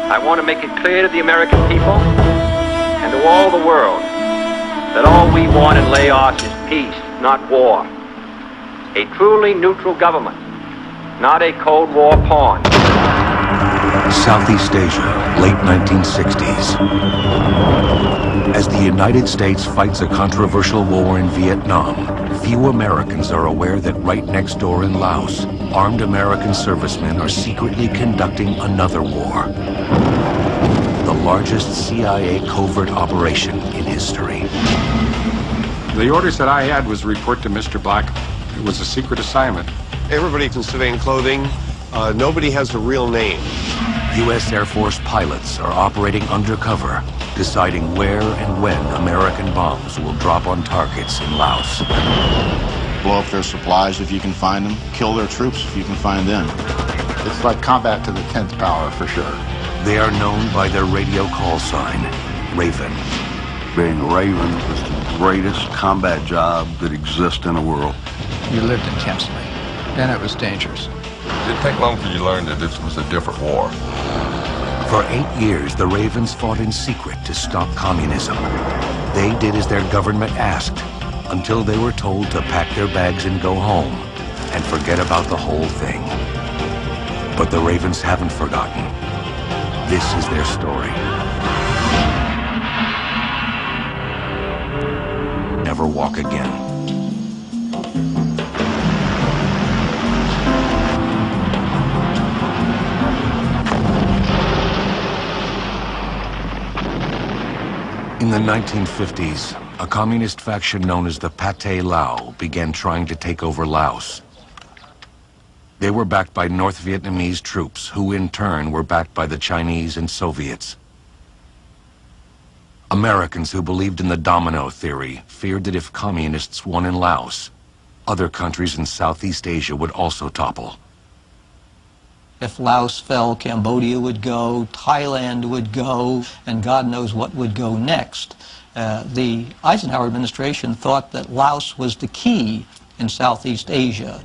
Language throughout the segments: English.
I want to make it clear to the American people and to all the world that all we want in Laos is peace, not war. A truly neutral government, not a Cold War pawn. Southeast Asia, late 1960s. As the United States fights a controversial war in Vietnam, few Americans are aware that right next door in Laos, armed American servicemen are secretly conducting another war. The largest CIA covert operation in history. The orders that I had was report to Mr. Black. It was a secret assignment. Everybody's in civilian clothing. Nobody has a real name. U.S. Air Force pilots are operating undercover, deciding where and when American bombs will drop on targets in Laos. Blow up their supplies if you can find them. Kill their troops if you can find them. It's like combat to the 10th power, for sure. They are known by their radio call sign, Raven. Being a Raven was the greatest combat job that exists in the world. You lived intensely. Then it was dangerous. It didn't take long for you to learn that this was a different war. For 8 years, the Ravens fought in secret to stop communism. They did as their government asked, until they were told to pack their bags and go home, and forget about the whole thing. But the Ravens haven't forgotten. This is their story. Never walk again. In the 1950s, a communist faction known as the Pathet Lao began trying to take over Laos. They were backed by North Vietnamese troops, who in turn were backed by the Chinese and Soviets. Americans who believed in the domino theory feared that if communists won in Laos, other countries in Southeast Asia would also topple. If Laos fell, Cambodia would go, Thailand would go, and God knows what would go next. The Eisenhower administration thought that Laos was the key in Southeast Asia.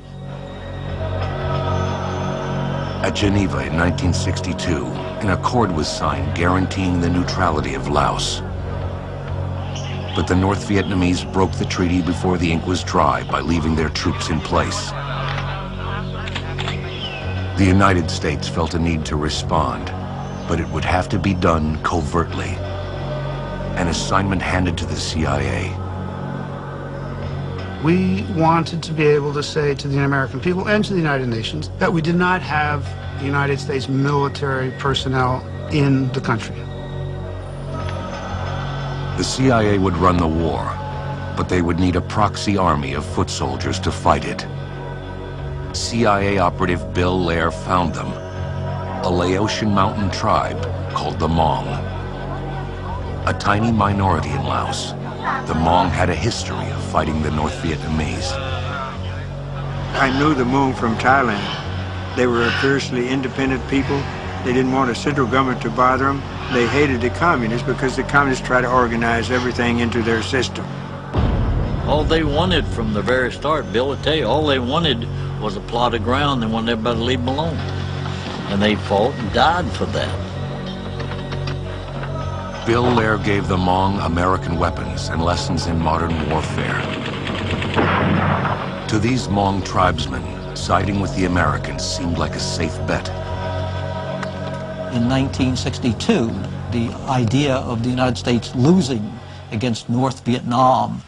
At Geneva in 1962, an accord was signed guaranteeing the neutrality of Laos. But the North Vietnamese broke the treaty before the ink was dry by leaving their troops in place. The United States felt a need to respond, but it would have to be done covertly. An assignment handed to the CIA. We wanted to be able to say to the American people and to the United Nations that we did not have the United States military personnel in the country. The CIA would run the war, but they would need a proxy army of foot soldiers to fight it. CIA operative Bill Lair found them, a Laotian mountain tribe called the Hmong. A tiny minority in Laos, the Hmong had a history of fighting the North Vietnamese. I knew the Hmong from Thailand. They were a fiercely independent people. They didn't want a central government to bother them. They hated the communists because the communists try to organize everything into their system. All they wanted from the very start, Bill will tell you, all they wanted was a plot of ground. They wanted everybody to leave them alone. And they fought and died for that. Bill Lair gave the Hmong American weapons and lessons in modern warfare. To these Hmong tribesmen, siding with the Americans seemed like a safe bet. In 1962, the idea of the United States losing against North Vietnam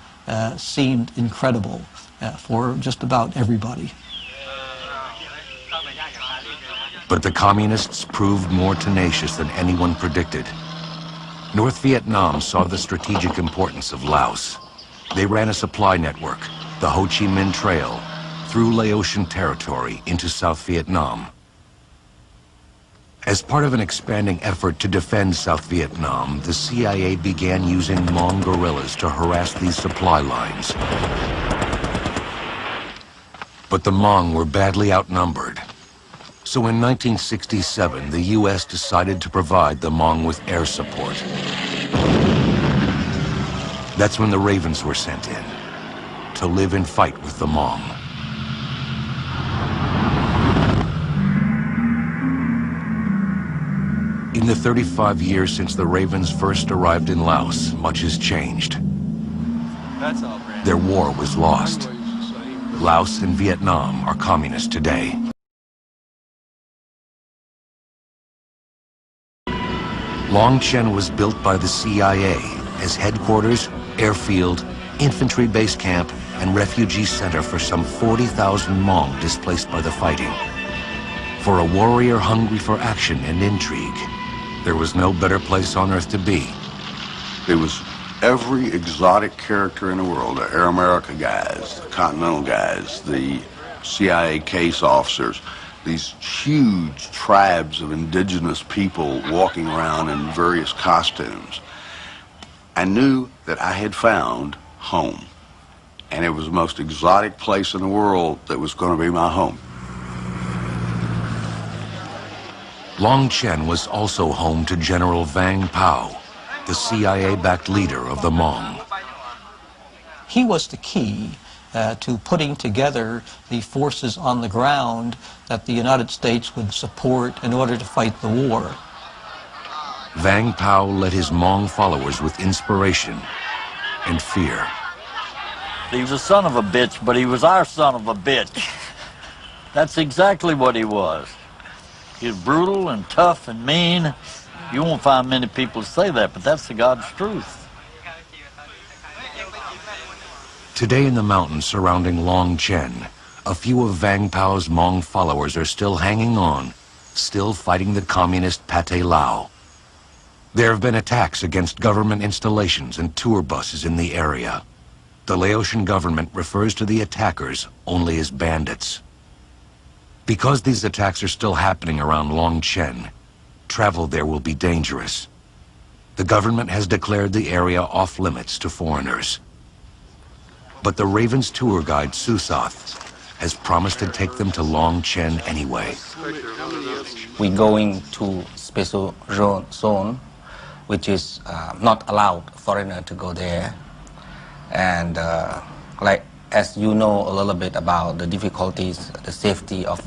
seemed incredible for just about everybody. But the communists proved more tenacious than anyone predicted. North Vietnam saw the strategic importance of Laos. They ran a supply network, the Ho Chi Minh Trail, through Laotian territory into South Vietnam. As part of an expanding effort to defend South Vietnam, the CIA began using Hmong guerrillas to harass these supply lines. But the Hmong were badly outnumbered. So in 1967, the U.S. decided to provide the Hmong with air support. That's when the Ravens were sent in, to live and fight with the Hmong. In the 35 years since the Ravens first arrived in Laos, much has changed. Their war was lost. Laos and Vietnam are communist today. Long Chen was built by the CIA as headquarters, airfield, infantry base camp, and refugee center for some 40,000 Hmong displaced by the fighting. For a warrior hungry for action and intrigue, there was no better place on earth to be. There was every exotic character in the world, the Air America guys, the Continental guys, the CIA case officers, these huge tribes of indigenous people walking around in various costumes. I knew that I had found home, and it was the most exotic place in the world that was going to be my home. Long Chen was also home to General Vang Pao, the CIA-backed leader of the Hmong. He was the key to putting together the forces on the ground that the United States would support in order to fight the war. Vang Pao led his Hmong followers with inspiration and fear. He was a son of a bitch, but he was our son of a bitch. That's exactly what he was. He was brutal and tough and mean. You won't find many people say that, but that's the God's truth. Today in the mountains surrounding Long Chen, a few of Vang Pao's Hmong followers are still hanging on, still fighting the communist Pathet Lao. There have been attacks against government installations and tour buses in the area. The Laotian government refers to the attackers only as bandits. Because these attacks are still happening around Long Chen, travel there will be dangerous. The government has declared the area off limits to foreigners. But the Ravens tour guide Susath has promised to take them to Long Chen anyway. We're going to special zone, which is not allowed foreigner to go there. And as you know a little bit about the difficulties, the safety of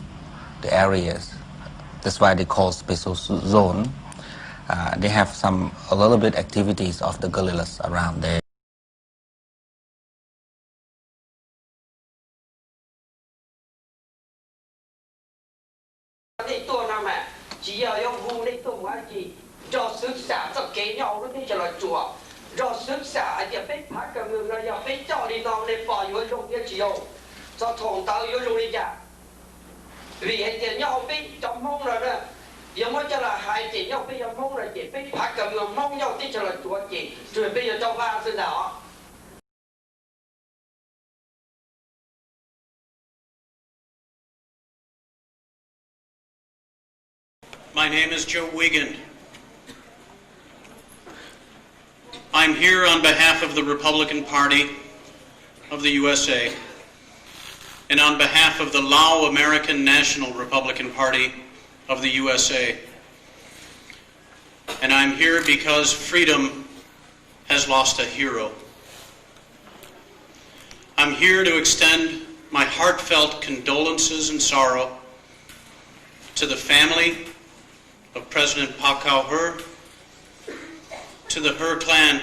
the areas, that's why they call special zone. They have a little bit activities of the guerrillas around there. My name is Joe Wiegand. I'm here on behalf of the Republican Party of the USA and on behalf of the Lao American National Republican Party of the USA. And I'm here because freedom has lost a hero. I'm here to extend my heartfelt condolences and sorrow to the family of President Pak Khaw Her, to the Her clan,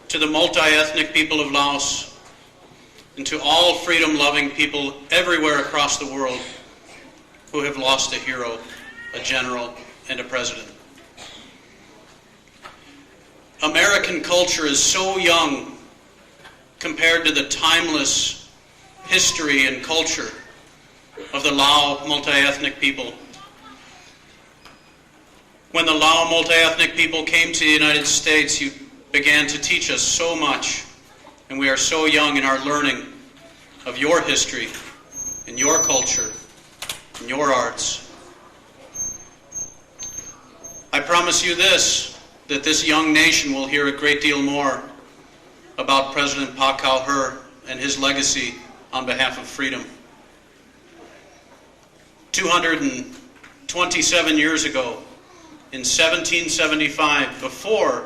to the multi-ethnic people of Laos, and to all freedom-loving people everywhere across the world who have lost a hero, a general, and a president. American culture is so young compared to the timeless history and culture of the Lao multi-ethnic people. When the Lao multi-ethnic people came to the United States, you began to teach us so much, and we are so young in our learning of your history and your culture and your arts. I promise you this, that this young nation will hear a great deal more about President Pak Khaw Her and his legacy on behalf of freedom. 227 years ago, in 1775, before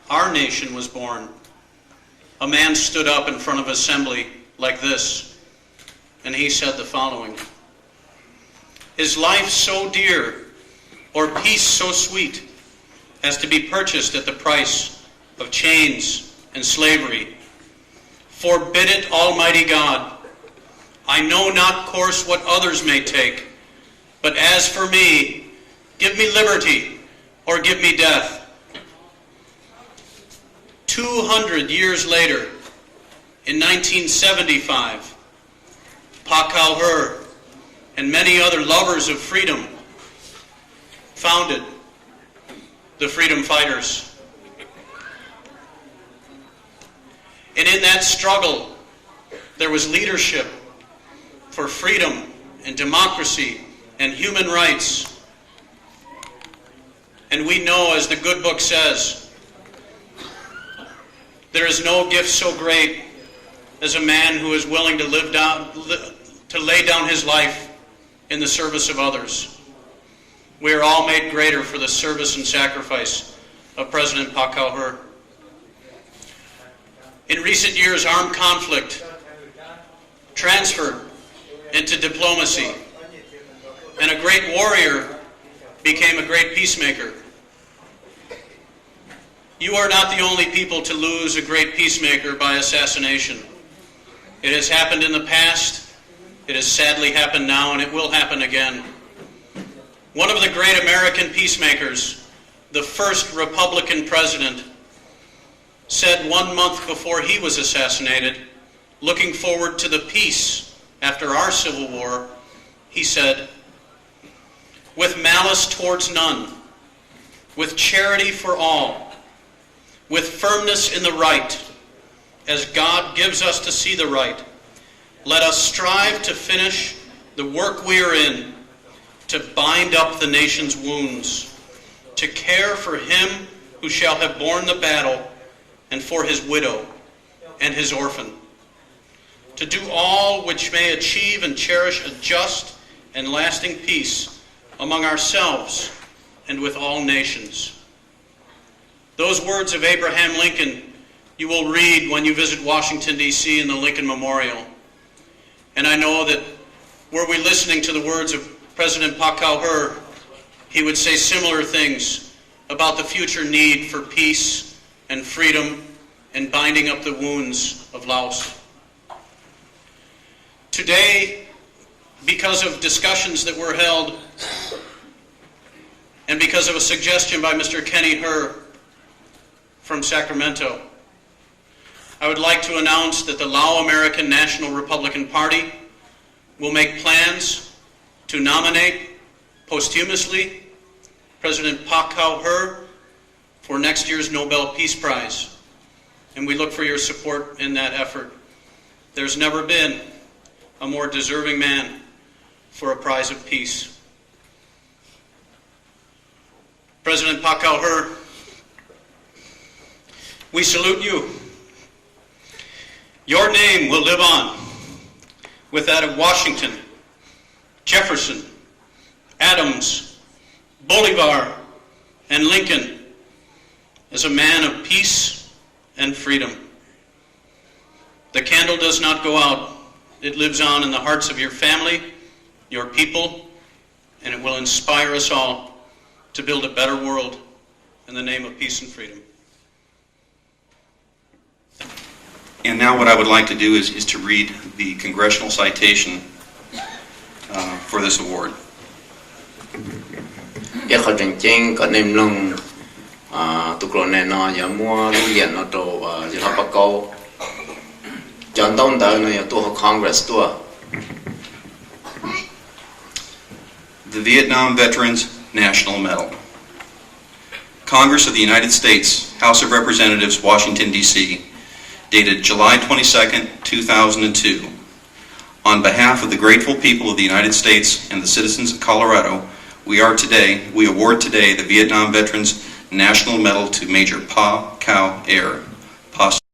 our nation was born, a man stood up in front of assembly like this, and he said the following: "Is life so dear, or peace so sweet as to be purchased at the price of chains and slavery. Forbid it, Almighty God. I know not course what others may take, but as for me, give me liberty or give me death. 200 years later, in 1975, Pa Kau Her and many other lovers of freedom founded the Freedom Fighters. And in that struggle, there was leadership for freedom and democracy and human rights. And we know, as the good book says, there is no gift so great as a man who is willing to lay down his life in the service of others. We are all made greater for the service and sacrifice of President Pa Kau Her. In recent years, armed conflict transferred into diplomacy, and a great warrior became a great peacemaker. You are not the only people to lose a great peacemaker by assassination. It has happened in the past, it has sadly happened now, and it will happen again. One of the great American peacemakers, the first Republican president, said 1 month before he was assassinated, looking forward to the peace after our Civil War, he said, "With malice towards none, with charity for all, with firmness in the right, as God gives us to see the right, let us strive to finish the work we are in, to bind up the nation's wounds, to care for him who shall have borne the battle, and for his widow and his orphan, to do all which may achieve and cherish a just and lasting peace among ourselves and with all nations." Those words of Abraham Lincoln you will read when you visit Washington, D.C. in the Lincoln Memorial. And I know that were we listening to the words of President Pa Kau Her, he would say similar things about the future need for peace and freedom and binding up the wounds of Laos. Today, because of discussions that were held and because of a suggestion by Mr. Kenny Her from Sacramento, I would like to announce that the Lao American National Republican Party will make plans to nominate posthumously President Pa Kau Her for next year's Nobel Peace Prize, and we look for your support in that effort. There's never been a more deserving man for a prize of peace. President Pa Kau Her, we salute you. Your name will live on with that of Washington, Jefferson, Adams, Bolivar, and Lincoln as a man of peace and freedom. The candle does not go out. It lives on in the hearts of your family, your people, and it will inspire us all to build a better world in the name of peace and freedom. And now what I would like to do is to read the congressional citation for this award. The Vietnam Veterans National Medal. Congress of the United States, House of Representatives, Washington, D.C., dated July 22, 2002. On behalf of the grateful people of the United States and the citizens of Colorado, we award today the Vietnam Veterans National Medal to Major Pa Kau Her.